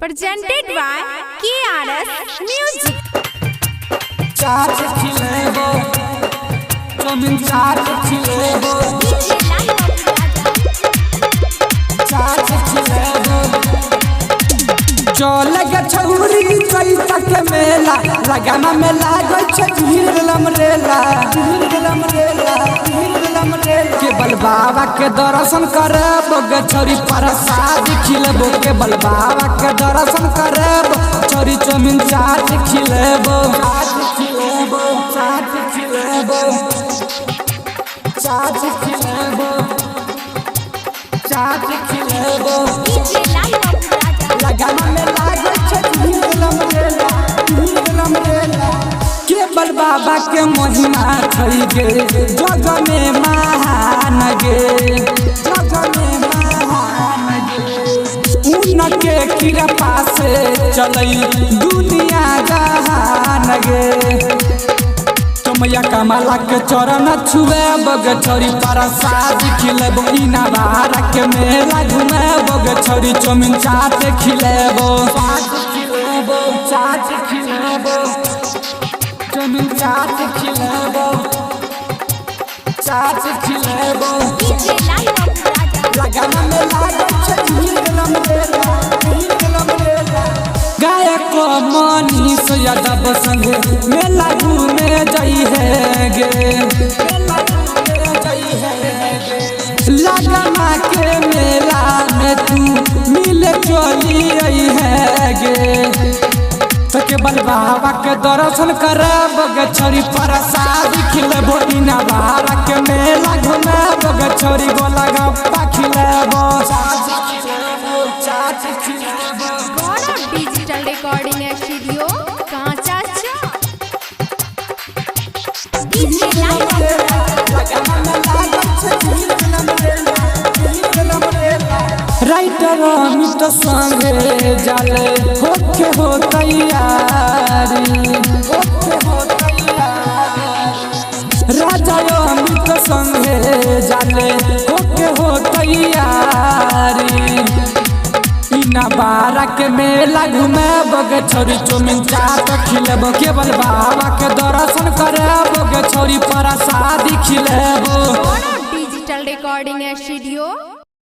presented by KRS Music. चाट खिलेबो chow mein चाट खिलेबो चाट खिलेबो चल गे छौरी चैता के मेला लगाना में लागल छ भीड़ लमरेला केवल बाबा के दर्शन करबो गे छौरी प्रसाद खिलेबो केवल बाबा के दर्शन करबो छौरी चौमिन चाट खिलेबो चाट खिलेबो चाट खिलेबो चाट खिलेबो लगाना में लागल छ भीड़ लमरेला केवल बाबा के महिमा छै गे जग में महान गे जग में महान गे उनके कृपा से चलई दुनिया जहान गे मैया कमला के चरण छुए बग छोरी प्रसाद खिलेबो इना बारा के मेला घूमे बग छोरी चौमिन चाट खिलेबो चाट खिलेबो चौमिन चाट खिलेबो चाट खिलेबो लगाना में लागल छ भीड़ लमरेला गायक मनीष यादव संगे मेला घूमे जाई है गे लगना के मेला में तू मिले चली आई है गे तो केवल बाबा के दर्शन करब गे छोरी प्रसाद खिलेबो इना बारा के मेला घूमेबो गे छोरी गोला गप्पा खिलेबो चाट खिलेबो digital recording studio Kancha writer Amit संगे जाले होके हो तैयारी राजा अमित संगे जाले होके हो तैयारी इना बारा के मेला घूमे बगे छोरी चौमिन चाट खिलेबो केवल बाबा के दर्शन करेबो गे छोरी प्रसाद खिलेबो डिजिटल रिकॉर्डिंग स्टूडियो